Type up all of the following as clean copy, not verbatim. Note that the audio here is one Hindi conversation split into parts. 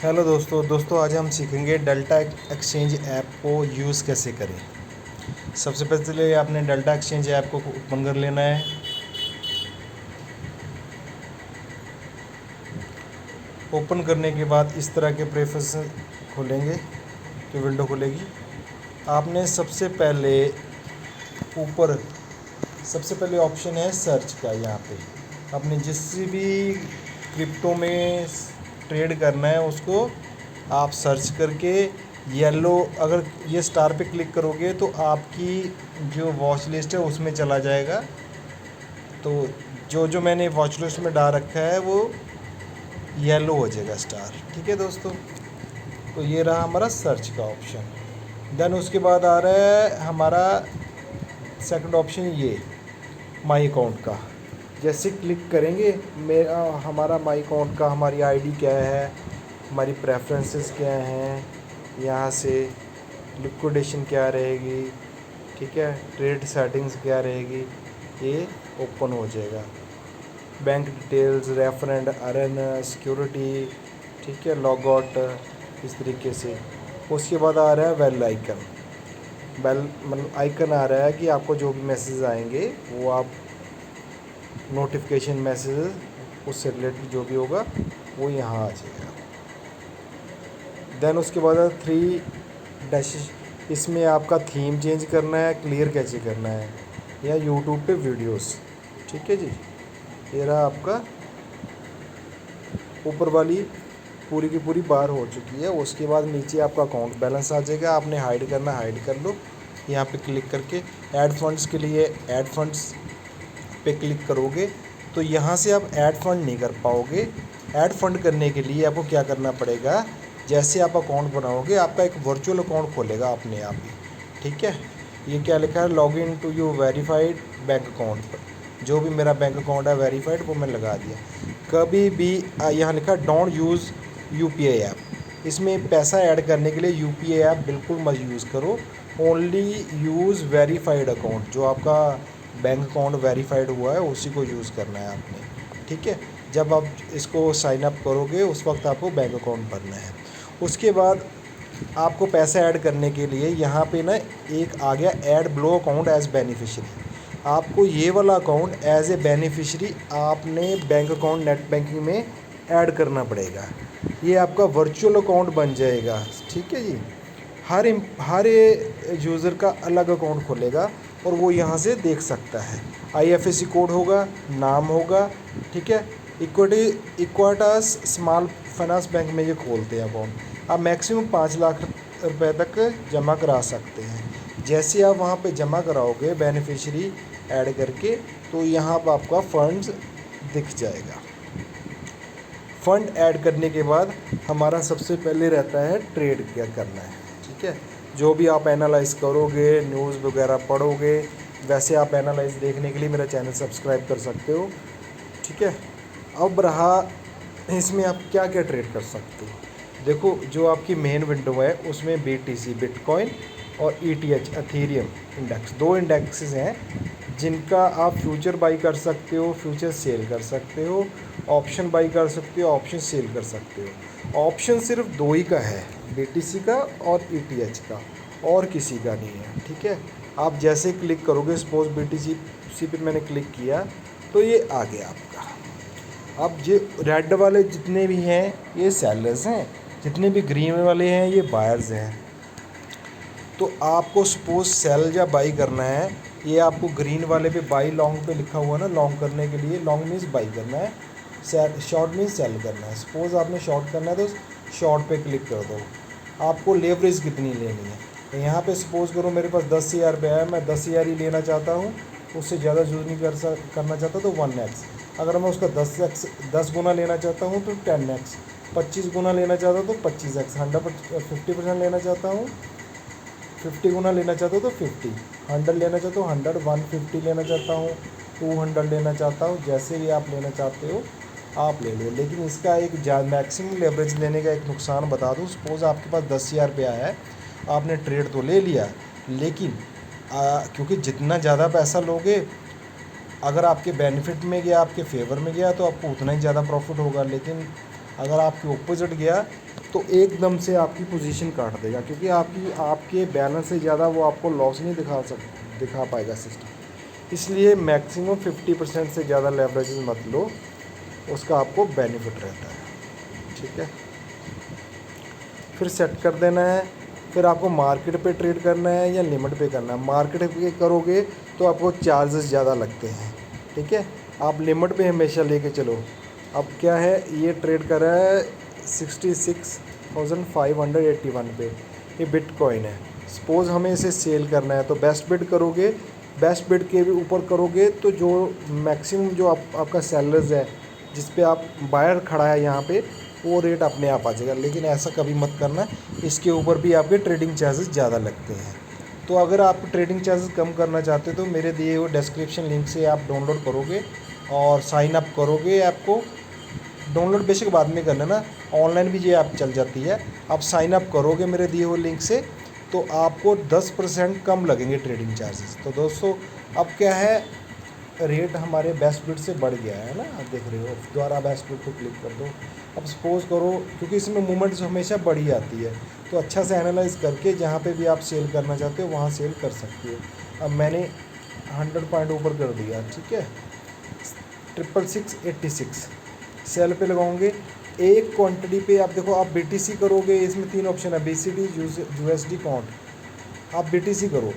हेलो दोस्तों आज हम सीखेंगे डेल्टा एक्सचेंज ऐप को यूज़ कैसे करें। सबसे पहले आपने डेल्टा एक्सचेंज ऐप को ओपन कर लेना है। ओपन करने के बाद इस तरह के प्रेफरेंस खोलेंगे तो विंडो खुलेगी। आपने सबसे पहले ऑप्शन है सर्च का। यहाँ पे आपने जिस भी क्रिप्टो में ट्रेड करना है उसको आप सर्च करके येलो, अगर ये स्टार पे क्लिक करोगे तो आपकी जो वॉच लिस्ट है उसमें चला जाएगा। तो जो जो मैंने वॉच लिस्ट में डाल रखा है वो येलो हो जाएगा स्टार। ठीक है दोस्तों, तो ये रहा हमारा सर्च का ऑप्शन। देन उसके बाद आ रहा है हमारा सेकंड ऑप्शन, ये माई अकाउंट का। जैसे क्लिक करेंगे मेरा हमारा माई अकाउंट का, हमारी आईडी क्या है, हमारी प्रेफरेंसेस क्या हैं, यहाँ से लिक्विडेशन क्या रहेगी, ठीक है, ट्रेड सेटिंग्स क्या रहेगी, ये ओपन हो जाएगा। बैंक डिटेल्स, रेफरेंड, अर्न, सिक्योरिटी, ठीक है, लॉग आउट, इस तरीके से। उसके बाद आ रहा है बेल आइकन। बेल मतलब आइकन आ रहा है कि आपको जो भी मैसेज आएंगे वो आप नोटिफिकेशन मैसेज उससे रिलेटेड जो भी होगा वो यहाँ आ जाएगा। देन उसके बाद 3 डैश, इसमें आपका थीम चेंज करना है, क्लियर कैसे करना है, या यूट्यूब पे वीडियोस। ठीक है जी, ये रहा आपका ऊपर वाली पूरी की पूरी बार हो चुकी है। उसके बाद नीचे आपका अकाउंट बैलेंस आ जाएगा। आपने हाइड करना हाइड कर लो, यहाँ पे क्लिक करके ऐड फंड्स के लिए ऐड फंड्स पे क्लिक करोगे तो यहाँ से आप ऐड फंड नहीं कर पाओगे। ऐड फंड करने के लिए आपको क्या करना पड़ेगा, जैसे आप अकाउंट बनाओगे आपका एक वर्चुअल अकाउंट खोलेगा अपने आप ही। ठीक है, ये क्या लिखा है, log in to you verified bank account पर। जो भी मेरा बैंक अकाउंट है वेरीफाइड वो मैंने लगा दिया। कभी भी यहाँ लिखा डोंट यूज़ यूपीआई ऐप। इसमें पैसा ऐड करने के लिए यूपीआई ऐप बिल्कुल मत यूज़ करो। ओनली यूज़ वेरीफाइड अकाउंट, जो आपका बैंक अकाउंट वेरीफाइड हुआ है उसी को यूज़ करना है आपने। ठीक है, जब आप इसको साइन अप करोगे उस वक्त आपको बैंक अकाउंट भरना है। उसके बाद आपको पैसा ऐड करने के लिए यहाँ पे ना एक आ गया add below account as beneficiary. आपको ये वाला अकाउंट एज ए बेनिफिशियरी आपने बैंक अकाउंट नेट बैंकिंग में ऐड करना पड़ेगा। ये आपका वर्चुअल अकाउंट बन जाएगा। ठीक है जी, हर यूज़र का अलग अकाउंट खोलेगा और वो यहाँ से देख सकता है। आईएफएससी कोड होगा, नाम होगा, ठीक है। इक्विटास स्मॉल फाइनेंस बैंक में ये खोलते हैं अकाउंट। आप मैक्सिमम 5 लाख रुपए तक जमा करा सकते हैं। जैसे आप वहाँ पे जमा कराओगे बेनिफिशियरी ऐड करके तो यहाँ पर आपका फंड्स दिख जाएगा। फंड ऐड करने के बाद हमारा सबसे पहले रहता है ट्रेड क्या करना है। ठीक है, जो भी आप एनालाइज करोगे, न्यूज़ वगैरह पढ़ोगे, वैसे आप एनालाइज देखने के लिए मेरा चैनल सब्सक्राइब कर सकते हो। ठीक है, अब रहा इसमें आप क्या क्या ट्रेड कर सकते हो। देखो, जो आपकी मेन विंडो है उसमें BTC बिटकॉइन और ETH एथेरियम इंडेक्स, 2 इंडेक्सेस हैं जिनका आप फ्यूचर बाई कर सकते हो, फ्यूचर सेल कर सकते हो, ऑप्शन बाई कर सकते हो, ऑप्शन सेल कर सकते हो। ऑप्शन सिर्फ 2 ही का है, BTC का और ETH का, और किसी का नहीं है। ठीक है, आप जैसे क्लिक करोगे, सपोज BTC पे मैंने क्लिक किया तो ये आ गया आपका। अब ये रेड वाले जितने भी हैं ये सेलर्स हैं, जितने भी ग्रीन वाले हैं ये बायर्स हैं। तो आपको सपोज सेल या बाई करना है, ये आपको ग्रीन वाले पे बाई लॉन्ग पे लिखा हुआ ना, लॉन्ग करने के लिए, लॉन्ग मीन्स बाई करना है, सेल शॉर्ट मीन्स सेल करना है। सपोज आपने शॉर्ट करना है तो शॉर्ट पे क्लिक कर दो। आपको लेवरेज कितनी लेनी है, तो यहाँ पे सपोज करो मेरे पास 10,000 रुपये है, मैं 10,000 ही लेना चाहता हूँ, उससे ज़्यादा यूज़ नहीं करना चाहता तो 1x। अगर मैं उसका 10 गुना लेना चाहता हूँ तो 10x, 25 गुना लेना चाहता हूँ तो 25x, 50% लेना चाहता हूँ 50 गुना लेना चाहता हूँ तो 50, 100 लेना चाहता हूँ 100, 150 लेना चाहता हूँ 200 लेना चाहता हूँ। जैसे भी आप लेना चाहते हो आप ले लो। लेकिन इसका एक मैक्सिमम लेवरेज लेने का एक नुकसान बता दूँ। सपोज़ आपके पास 10,000 रुपया है, आपने ट्रेड तो ले लिया, लेकिन क्योंकि जितना ज़्यादा पैसा लोगे, अगर आपके बेनिफिट में गया, आपके फेवर में गया तो आपको उतना ही ज़्यादा प्रॉफिट होगा। लेकिन अगर आपके ऑपोजिट गया तो एकदम से आपकी पोजीशन काट देगा, क्योंकि आपके बैलेंस से ज़्यादा वो आपको लॉस नहीं दिखा पाएगा सिस्टम। इसलिए मैक्सिमम 50% से ज़्यादा लेवरेज मत लो, उसका आपको बेनिफिट रहता है। ठीक है, फिर सेट कर देना है। फिर आपको मार्केट पे ट्रेड करना है या लिमिट पे करना है। मार्केट पे करोगे तो आपको चार्जेस ज़्यादा लगते हैं। ठीक है, आप लिमिट पे हमेशा लेके चलो। अब क्या है, ये ट्रेड कर रहा है 66,581 पे, ये बिटकॉइन है। सपोज़ हमें इसे सेल करना है तो बेस्ट बिड करोगे, बेस्ट बिड के भी ऊपर करोगे तो जो मैक्सिमम जो आपका सेलर्स है, जिस पे आप बायर खड़ा है यहाँ पे, वो रेट अपने आप आ जाएगा। लेकिन ऐसा कभी मत करना, इसके ऊपर भी आपके ट्रेडिंग चार्जेस ज़्यादा लगते हैं। तो अगर आप ट्रेडिंग चार्जेस कम करना चाहते हो तो मेरे दिए हुए डिस्क्रिप्शन लिंक से आप डाउनलोड करोगे और साइन अप करोगे। ऐप को डाउनलोड बेशक बाद में करना ना, ऑनलाइन भी ये ऐप चल जाती है। आप साइन अप करोगे मेरे दिए हुए लिंक से तो आपको 10% कम लगेंगे ट्रेडिंग चार्जेस। तो दोस्तों अब क्या है, रेट हमारे बेस्ट बिड से बढ़ गया है ना, आप देख रहे हो। दोबारा बेस्ट बिड को क्लिक कर दो। अब सपोज़ करो, क्योंकि इसमें मूवमेंट्स हमेशा बढ़ी आती है, तो अच्छा से एनालाइज करके जहाँ पे भी आप सेल करना चाहते हो वहाँ सेल कर सकते हो। अब मैंने 100 पॉइंट ऊपर कर दिया। ठीक है, 66686 सेल पे लगाओगे। एक क्वांटिटी पे आप देखो, आप BTC करोगे, इसमें 3 ऑप्शन है, BCD, USD, काउंट। आप BTC करो,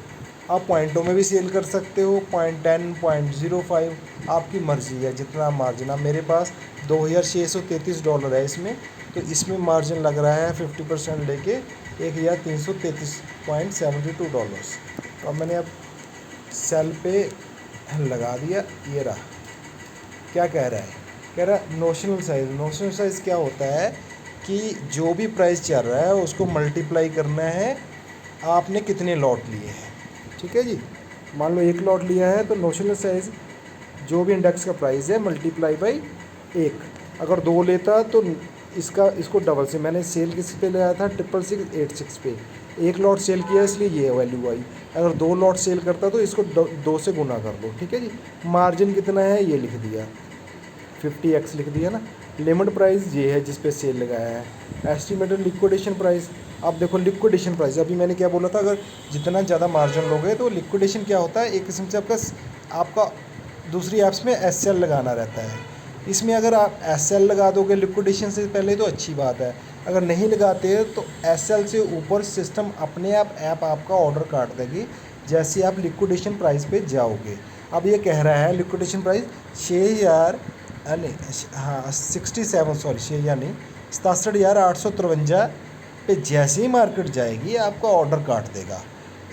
आप पॉइंटों में भी सेल कर सकते हो, 0.10, 0.05, आपकी मर्ज़ी है जितना मार्जिन। अब मेरे पास $2,633 है इसमें, तो इसमें मार्जिन लग रहा है 50% लेके $1,333.72। तो अब मैंने अब सेल पे लगा दिया। ये रहा, क्या कह रहा है, कह रहा है नोशनल साइज़। नोशनल साइज़ क्या होता है कि जो भी प्राइस चल रहा है उसको मल्टीप्लाई करना है आपने कितने लॉट लिए हैं। ठीक है जी, मान लो 1 लॉट लिया है तो नोशनल साइज़ जो भी इंडेक्स का प्राइस है मल्टीप्लाई बाई 1। अगर 2 लेता तो इसको डबल से, मैंने सेल किस पे लगाया था, 66686 पे। 1 लॉट सेल किया इसलिए ये वैल्यू आई। अगर 2 लॉट सेल करता तो इसको 2 से गुना कर दो। ठीक है जी, मार्जिन कितना है ये लिख दिया, 50x लिख दिया ना। लिमिट प्राइस ये है जिस पे सेल लगाया है। एस्टिमेटेड लिक्विडेशन प्राइस, आप देखो लिक्विडेशन प्राइस, अभी मैंने क्या बोला था, अगर जितना ज़्यादा मार्जिन लोगे तो लिक्विडेशन क्या होता है, एक किस्म से आपका दूसरी ऐप्स में SL लगाना रहता है। इसमें अगर आप SL लगा दोगे लिक्विडेशन से पहले तो अच्छी बात है। अगर नहीं लगाते तो SL से ऊपर सिस्टम अपने आप ऐप आपका ऑर्डर काट देगी जैसे आप लिक्विडेशन प्राइस पे जाओगे। अब ये कह रहा है लिक्विडेशन प्राइस 6,000 नहीं, हाँ 67, सॉरी 6,000 नहीं, 67,853 पे जैसे ही मार्केट जाएगी आपका ऑर्डर काट देगा।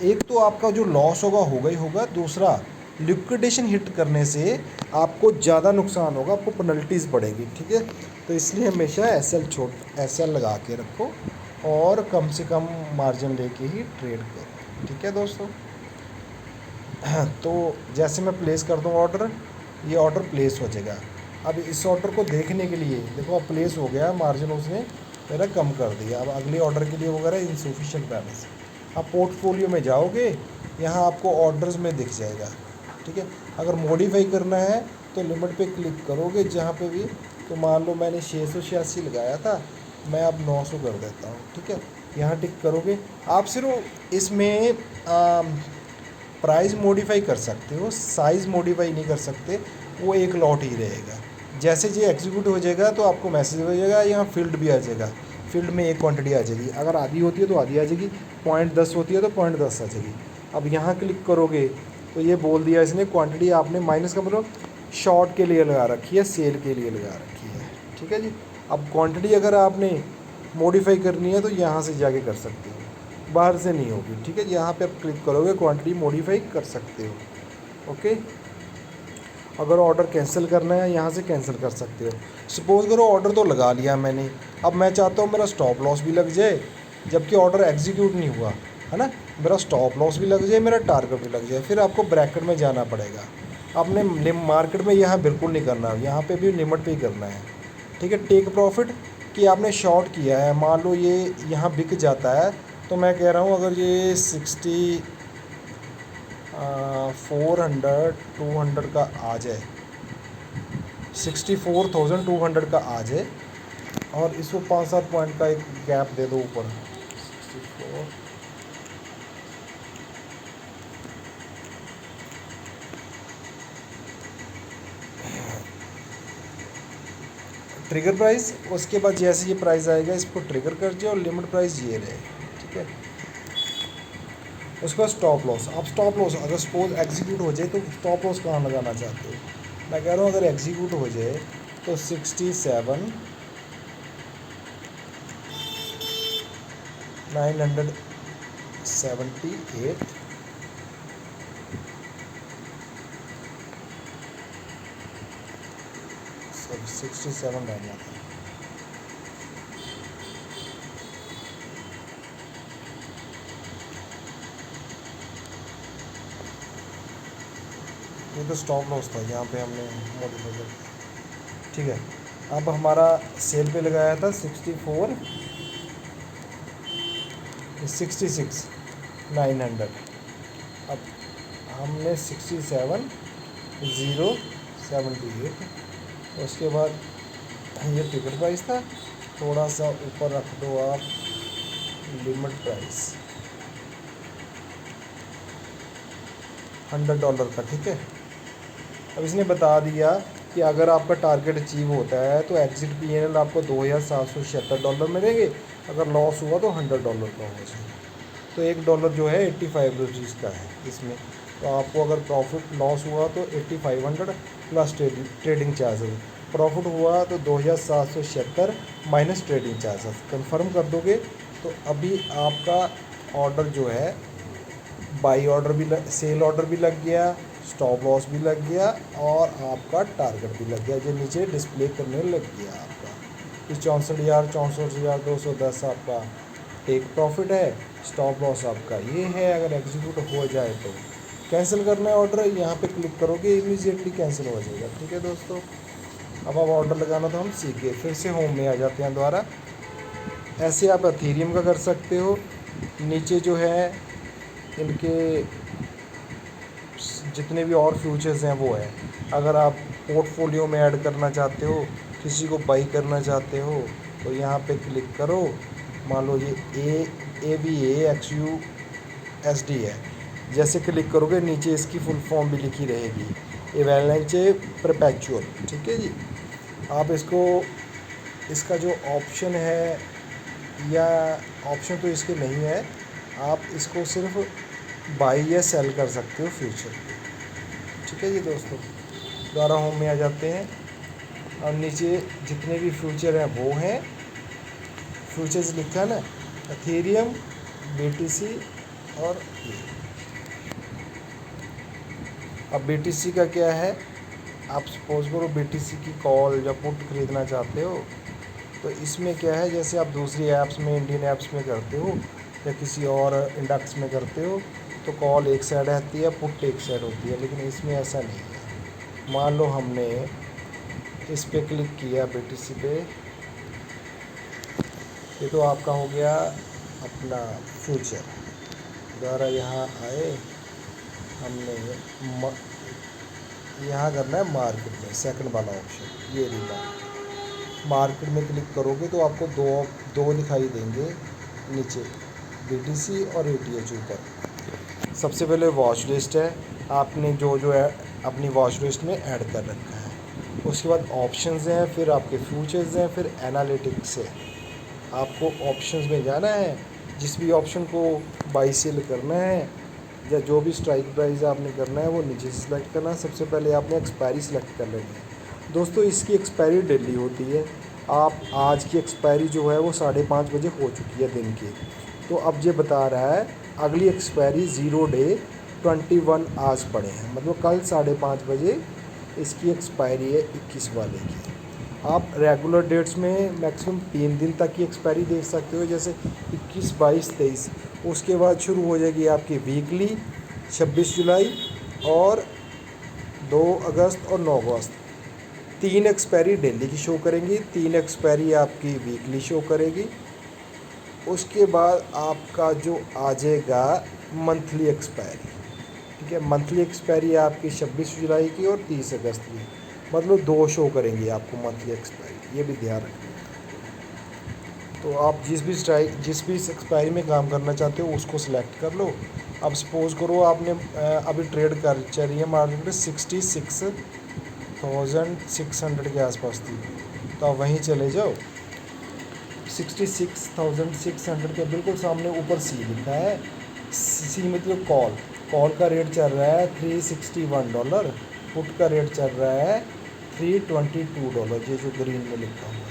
एक तो आपका जो लॉस होगा ही होगा, दूसरा लिक्विडेशन हिट करने से आपको ज़्यादा नुकसान होगा, आपको पेनल्टीज़ बढ़ेगी। ठीक है, तो इसलिए हमेशा SL लगा के रखो और कम से कम मार्जिन लेके ही ट्रेड करो। ठीक है दोस्तों, तो जैसे मैं प्लेस कर दूँ ऑर्डर, ये ऑर्डर प्लेस हो जाएगा। अब इस ऑर्डर को देखने के लिए देखो, अब प्लेस हो गया, मार्जिन उसने मेरा कम कर दिया। अब अगले ऑर्डर के लिए वगैरह इंसफिशिएंट बैलेंस। अब पोर्टफोलियो में जाओगे, यहाँ आपको ऑर्डर्स में दिख जाएगा। ठीक है, अगर मॉडिफाई करना है तो लिमिट पे क्लिक करोगे जहाँ पे भी, तो मान लो मैंने 686 लगाया था, मैं अब 900 कर देता हूँ। ठीक है, यहाँ टिक करोगे। आप सिर्फ इसमें प्राइस मॉडिफाई कर सकते हो, साइज़ मॉडिफाई नहीं कर सकते, वो एक लॉट ही रहेगा। जैसे ये एग्जीक्यूट हो जाएगा तो आपको मैसेज हो जाएगा, यहाँ फील्ड भी आ जाएगा, फील्ड में एक क्वांटिटी आ जाएगी। अगर आधी होती है तो आधी आ जाएगी, 0.10 होती है तो 0.10 आ जाएगी। अब यहाँ क्लिक करोगे तो ये बोल दिया इसने क्वांटिटी आपने माइनस का मतलब शॉर्ट के लिए लगा रखी है, सेल के लिए लगा रखी है। ठीक है जी, अब क्वांटिटी अगर आपने मॉडिफाई करनी है तो यहाँ से जाके कर सकते हो, बाहर से नहीं होगी। ठीक है, यहाँ पे आप क्लिक करोगे क्वांटिटी मॉडिफाई कर सकते हो। ओके, अगर ऑर्डर कैंसिल करना है यहाँ से कैंसिल कर सकते हो। सपोज़ करो ऑर्डर तो लगा लिया मैंने, अब मैं चाहता हूँ मेरा स्टॉप लॉस भी लग जाए, जबकि ऑर्डर एग्जीक्यूट नहीं हुआ है ना, मेरा स्टॉप लॉस भी लग जाए, मेरा टारगेट भी लग जाए, फिर आपको ब्रैकेट में जाना पड़ेगा। आपने मार्केट में यहाँ बिल्कुल नहीं करना, यहाँ पे भी लिमिट पे ही करना है। ठीक है, टेक प्रॉफिट कि आपने शॉर्ट किया है, मान लो ये यहाँ बिक जाता है, तो मैं कह रहा हूँ अगर ये 400 200 का आ जाए, 64,200 का आ जाए, और इसको 5-7 पॉइंट का एक गैप दे दो ऊपर 64। ट्रिगर प्राइस, उसके बाद जैसे ये प्राइस आएगा इसको ट्रिगर कर दिया और लिमिट प्राइस ये रहे, ठीक है। उसके बाद स्टॉप लॉस, आप स्टॉप लॉस अगर सपोज एग्जीक्यूट हो जाए तो स्टॉप लॉस कहाँ लगाना चाहते हो। मैं कह रहा हूँ अगर एग्जीक्यूट हो जाए तो 67 978 67 रहना था। ये तो स्टॉप लॉस था, यहाँ पे हमने मॉडिफाई कर दिया, ठीक है। अब हमारा सेल पे लगाया था 64 66 900। अब हमने 67 078, उसके बाद ये टिकट प्राइस था, थोड़ा सा ऊपर रख दो आप लिमिट प्राइस $100 का, ठीक है। अब इसने बता दिया कि अगर आपका टारगेट अचीव होता है तो एग्जिट पीएनएल आपको $2776 मिलेंगे, अगर लॉस हुआ तो $100 का हो जाएगा। तो $1 जो है 85 रुपीज़ का है इसमें। तो आपको अगर प्रॉफिट लॉस हुआ तो 8500 प्लस ट्रेडिंग चार्जेस, प्रॉफिट हुआ तो 2776 माइनस ट्रेडिंग चार्जेस, कंफर्म कर दोगे तो अभी आपका ऑर्डर जो है बाई ऑर्डर भी सेल ऑर्डर भी लग गया, स्टॉप लॉस भी लग गया और आपका टारगेट भी लग गया, जो नीचे डिस्प्ले करने लग गया आपका। इस 64,210 आपका टेक प्रॉफिट है, स्टॉप लॉस आपका ये है। अगर एग्जीक्यूट हो जाए तो कैंसिल करना है ऑर्डर, यहाँ पे क्लिक करोगे इमीडिएटली कैंसिल हो जाएगा, ठीक है दोस्तों। अब ऑर्डर लगाना तो हम सीख गए, फिर से होम में आ जाते हैं दोबारा। ऐसे आप एथेरियम का कर सकते हो। नीचे जो है इनके जितने भी और फ्यूचर्स हैं वो है। अगर आप पोर्टफोलियो में ऐड करना चाहते हो, किसी को बाई करना चाहते हो तो यहाँ पे क्लिक करो। मान लो ये AVAXUSD है, जैसे क्लिक करोगे नीचे इसकी फुल फॉर्म भी लिखी रहेगी, एवेलेंचे परपेचुअल, ठीक है जी। आप इसका जो ऑप्शन है, या ऑप्शन तो इसके नहीं है, आप इसको सिर्फ बाई या सेल कर सकते हो फ्यूचर, ठीक है जी दोस्तों। दोबारा होम में आ जाते हैं और नीचे जितने भी फ्यूचर हैं वो हैं, फ्यूचर्स लिखा है ना, एथेरियम, BTC और ये। अब BTC का क्या है, आप सपोज करो BTC की कॉल या पुट खरीदना चाहते हो तो इसमें क्या है, जैसे आप दूसरी ऐप्स में, इंडियन ऐप्स में करते हो या किसी और इंडेक्स में करते हो तो कॉल एक साइड रहती है, पुट एक साइड होती है, लेकिन इसमें ऐसा नहीं है। मान लो हमने इस पे क्लिक किया BTC पे, ये तो आपका हो गया अपना फ्यूचर। दोबारा यहाँ आए, हमने यहाँ करना है मार्केट में, सेकंड वाला ऑप्शन ये रहा। मार्केट में क्लिक करोगे तो आपको दो दिखाई देंगे नीचे, BTC और ATH ऊपर। सबसे पहले वॉच लिस्ट है, आपने जो है अपनी वॉच लिस्ट में ऐड कर रखा है। उसके बाद ऑप्शंस हैं, फिर आपके फ्यूचर्स हैं, फिर एनालिटिक्स है। आपको ऑप्शंस में जाना है, जिस भी ऑप्शन को बाई सेल करना है या जो भी स्ट्राइक प्राइस आपने करना है वो नीचे से सिलेक्ट करना है। सबसे पहले आपने एक्सपायरी सिलेक्ट कर लेनी है दोस्तों। इसकी एक्सपायरी डेली होती है। आप आज की एक्सपायरी जो है वो 5:30 बजे हो चुकी है दिन की, तो अब ये बता रहा है अगली एक्सपायरी 0 डे 21 आज पड़े हैं, मतलब कल 5:30 बजे इसकी एक्सपायरी है 21 वाले की। आप रेगुलर डेट्स में मैक्सिमम 3 दिन तक की एक्सपायरी देख सकते हो, जैसे 21, 22, 23। उसके बाद शुरू हो जाएगी आपकी वीकली 26 जुलाई और 2 अगस्त और 9 अगस्त। 3 एक्सपायरी डेली की शो करेंगी, 3 एक्सपायरी आपकी वीकली शो करेगी। उसके बाद आपका जो आ जाएगा मंथली एक्सपायरी, ठीक है। मंथली एक्सपायरी आपकी 26 जुलाई की और 30 अगस्त की, मतलब 2 शो करेंगी आपको मंथली एक्सपायरी, ये भी ध्यान रखना। तो आप जिस भी एक्सपायरी में काम करना चाहते हो उसको सिलेक्ट कर लो। अब सपोज़ करो आपने अभी ट्रेड कर चल रही है मार्केट 66,600 के आसपास थी, तो आप वहीं चले जाओ। 66,600 के बिल्कुल सामने ऊपर सी लिखा है। सी मतलब कॉल का रेट चल रहा है $361, पुट का रेट चल रहा है $322, ये जो ग्रीन में लिखा हुआ है।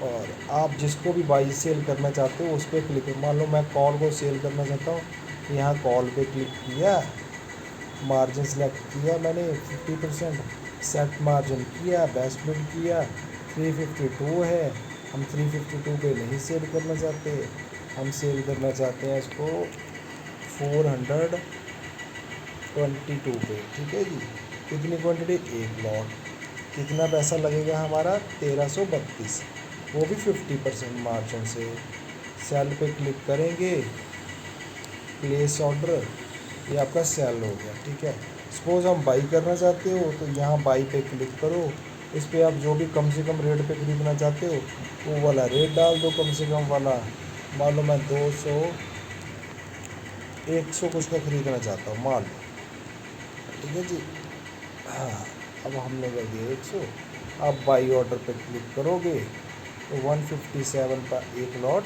और आप जिसको भी बाई सेल करना चाहते हो उस पर क्लिक करो। मान लो मैं कॉल को सेल करना चाहता हूँ, यहाँ कॉल पे क्लिक किया, मार्जिन सेलेक्ट किया मैंने 50%, सेट मार्जिन किया, बेस्ट बिड किया, 352 है। हम 352 पे नहीं सेल करना चाहते, हम सेल करना चाहते हैं इसको 422 पे। ठीक है जी। कितनी क्वांटिटी? 1 लॉट। कितना पैसा लगेगा हमारा? 1332, वो भी 50% मार्जिन से। सेल पे क्लिक करेंगे, प्लेस ऑर्डर, ये आपका सेल हो गया। ठीक है। सपोज़ हम बाई करना चाहते हो तो यहाँ बाई पे क्लिक करो। इस पर आप जो भी कम से कम रेट पे खरीदना चाहते हो वो वाला रेट डाल दो, कम से कम वाला। मान लो मैं 200 100 कुछ का खरीदना चाहता हूँ, मान लो। ठीक है जी। हाँ, अब हमने कर दिया 100। आप बाई ऑर्डर पे क्लिक करोगे तो 157 का 1 लॉट,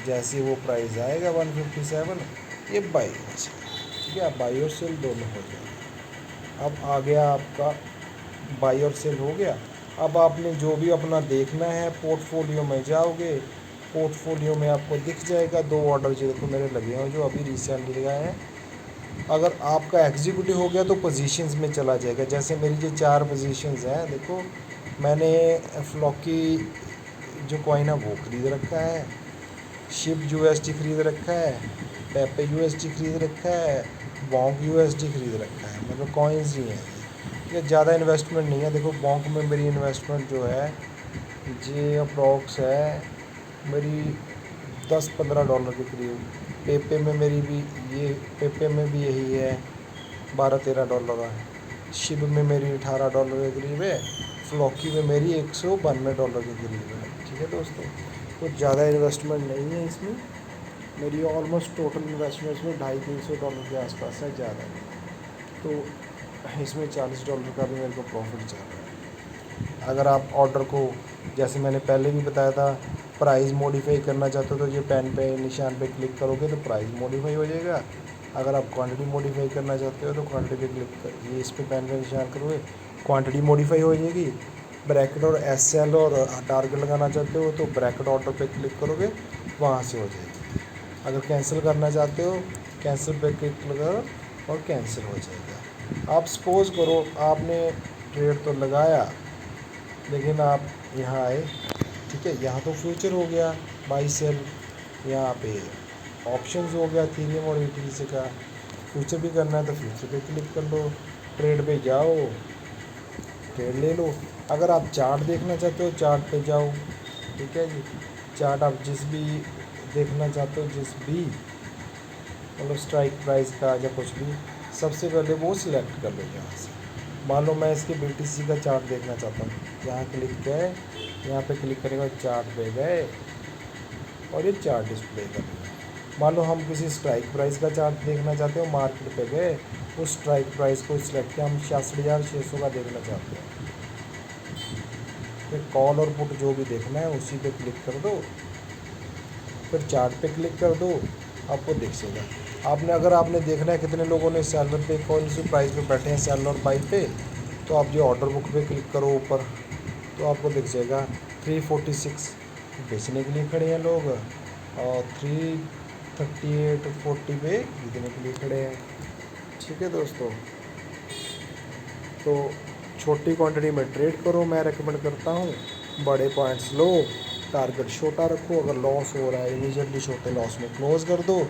जैसे वो प्राइस आएगा 157, ये बाई हो जाएगा। ठीक है, आप बाई और सेल दोनों हो जाएगा। अब आ गया आपका बाई और सेल हो गया। अब आपने जो भी अपना देखना है, पोर्टफोलियो में जाओगे, पोर्टफोलियो में आपको दिख जाएगा 2 ऑर्डर जो देखो मेरे लगे हैं, जो अभी रिसेंटली लगाए हैं। अगर आपका एग्जीक्यूटिव हो गया तो पोजीशंस में चला जाएगा। जैसे मेरी जो 4 पोजीशंस हैं, देखो मैंने फ्लॉकी जो कॉइन है वो ख़रीद रखा है, शिप यूएसडी खरीद रखा है, पेपे यूएसडी खरीद रखा है, बॉन्क यूएसडी खरीद रखा है। मतलब कॉइन्स ही हैं ये ज़्यादा इन्वेस्टमेंट नहीं है। देखो बॉन्क में मेरी इन्वेस्टमेंट जो है ये अप्रॉक्स है मेरी $10-15 के करीब। पेपे में मेरी भी पेपे में भी यही है, $12-13 है। शिप में मेरी $18 के करीब है। फ्लॉकी में मेरी $192 के करीब है। ठीक है दोस्तों, कुछ ज़्यादा इन्वेस्टमेंट नहीं है इसमें। मेरी ऑलमोस्ट टोटल इन्वेस्टमेंट इसमें $250-300 के आसपास है, ज़्यादा नहीं। तो इसमें $40 का भी मेरे को प्रॉफिट चल रहा है। अगर आप ऑर्डर को, जैसे मैंने पहले भी बताया था, प्राइस मॉडिफाई करना चाहते हो तो ये पेन पे निशान पे क्लिक करोगे तो प्राइस मॉडिफाई हो जाएगा। अगर आप क्वांटिटी मॉडिफाई करना चाहते हो तो क्वांटिटी पे क्लिक कर, ये इस पे पेन पे निशान करोगे, क्वांटिटी मॉडिफाई हो जाएगी। ब्रैकेट और एसएल और टारगेट लगाना चाहते हो तो ब्रैकेट ऑर्डर पे क्लिक करोगे, वहाँ से हो जाएगी। अगर कैंसिल करना चाहते हो, कैंसिल पे क्लिक करो और कैंसिल हो जाएगा। आप सपोज़ करो आपने ट्रेड तो लगाया, लेकिन आप यहाँ आए, ठीक है, यहाँ तो फ्यूचर हो गया बाई सेल, यहाँ पे ऑप्शंस हो गया थीरियम और ईटीसी का। फ्यूचर भी करना है तो फ्यूचर पे क्लिक कर लो, ट्रेड पे जाओ, ट्रेड ले लो। अगर आप चार्ट देखना चाहते हो चार्ट पे जाओ। ठीक है जी। चार्ट आप जिस भी देखना चाहते हो, जिस भी मतलब स्ट्राइक प्राइस का या कुछ भी, सबसे पहले वो सिलेक्ट कर लो यहाँ से। मान लो मैं इसके BTC का चार्ट देखना चाहता हूँ, यहाँ क्लिक गए, यहाँ पे क्लिक करेगा, चार्ट पे गए और ये चार्ट डिस्प्ले कर दिया। मान लो हम किसी स्ट्राइक प्राइस का चार्ट देखना चाहते हो, मार्केट पे गए, उस स्ट्राइक प्राइस को सिलेक्ट किया, हम 66,600 का देखना चाहते हैं, फिर कॉल और पुट जो भी देखना है उसी पे क्लिक कर दो, फिर चार्ट पे क्लिक कर दो, आपको दिख जाएगा। अगर आपने देखना है कितने लोगों ने सेलर पे कौन सी प्राइस पे बैठे हैं सेल और बाई पे, तो आप जो ऑर्डर बुक पे क्लिक करो ऊपर, तो आपको दिख जाएगा 346 बेचने के लिए खड़े हैं लोग और 338-40 पे खरीदने के लिए खड़े हैं। ठीक है दोस्तों, तो छोटी क्वांटिटी में ट्रेड करो, मैं रेकमेंड करता हूँ। बड़े पॉइंट्स लो, टारगेट छोटा रखो। अगर लॉस हो रहा है इमीडिएटली छोटे लॉस में क्लोज़ कर दो,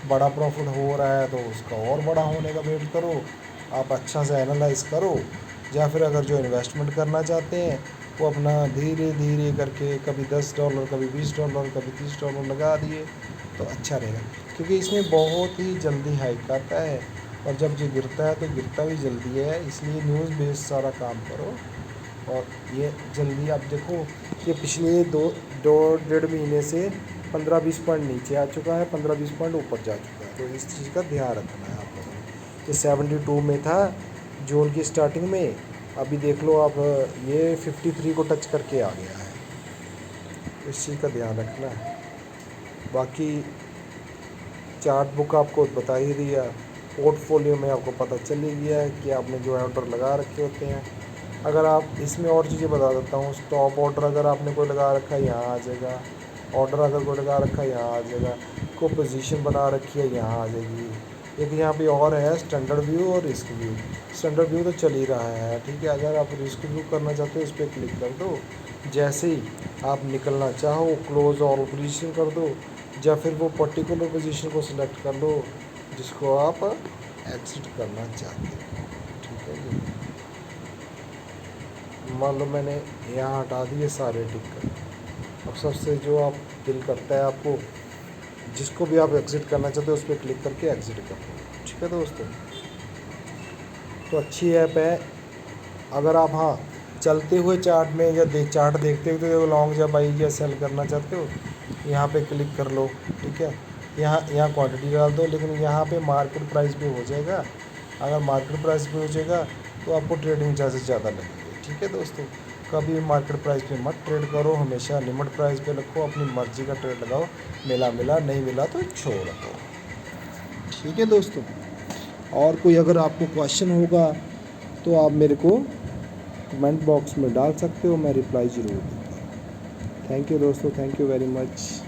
बड़ा प्रॉफिट हो रहा है तो उसका और बड़ा होने का वेट करो। आप अच्छा से एनालाइज करो, या फिर अगर जो इन्वेस्टमेंट करना चाहते हैं वो अपना धीरे धीरे करके कभी $10, कभी $20, कभी $30 लगा दिए तो अच्छा रहेगा, क्योंकि इसमें बहुत ही जल्दी हाइक आता है और जब ये गिरता है तो गिरता भी जल्दी है। इसलिए न्यूज़ बेस्ड सारा काम करो, और ये जल्दी आप देखो, ये पिछले दो दो डेढ़ महीने से 15-20 पॉइंट नीचे आ चुका है, 15-20 पॉइंट ऊपर जा चुका है। तो इस चीज़ का ध्यान रखना है आप लोगों ने। ये 72 में था जून की स्टार्टिंग में, अभी देख लो आप ये 53 को टच करके आ गया है। इस चीज़ का ध्यान रखना है। बाकी चार्ट बुक आपको बता ही दिया, पोर्टफोलियो में आपको पता चल ही गया है कि आपने जो है ऑर्डर लगा रखे होते हैं। अगर आप इसमें और चीज़ें बता देता हूँ, स्टॉप ऑर्डर अगर आपने कोई लगा रखा है यहाँ आ जाएगा, ऑर्डर अगर कोई लगा रखा है यहाँ आ जाएगा, कोई पोजीशन बना रखी है यहाँ आ जाएगी। एक यहाँ पे और है स्टैंडर्ड व्यू और रिस्क व्यू। स्टैंडर्ड व्यू तो चल ही रहा है, ठीक है। अगर आप रिस्क व्यू करना चाहते हो इस पर क्लिक कर दो, जैसे ही आप निकलना चाहो क्लोज और पोजीशन कर दो, या फिर वो पर्टिकुलर पोजीशन को सिलेक्ट कर लो जिसको आप एग्जिट करना चाहते हो, ठीक है जी। मान लो मैंने यहाँ हटा दिए सारे टिक। अब सबसे जो आप दिल करता है आपको, जिसको भी आप एग्ज़िट करना चाहते हो उस पर क्लिक करके एग्ज़िट कर दो, ठीक है दोस्तों। तो अच्छी ऐप है। अगर आप हाँ चलते हुए चार्ट में या चार्ट देखते हुए लॉन्ग या बाई या सेल करना चाहते हो, यहाँ पे क्लिक कर लो, ठीक है। यहाँ क्वांटिटी डाल दो, लेकिन यहाँ पे मार्केट प्राइस पे हो जाएगा। अगर मार्केट प्राइस पे हो जाएगा तो आपको ट्रेडिंग चार्जेस ज़्यादा लगेंगे, ठीक है दोस्तों। कभी मार्केट प्राइस पे मत ट्रेड करो, हमेशा लिमिट प्राइस पे रखो, अपनी मर्ज़ी का ट्रेड लगाओ, मिला मिला, नहीं मिला तो छोड़ दो, ठीक है दोस्तों। और कोई अगर आपको क्वेश्चन होगा तो आप मेरे को कमेंट बॉक्स में डाल सकते हो, मैं रिप्लाई ज़रूर दूँगा। थैंक यू दोस्तों, थैंक यू वेरी मच।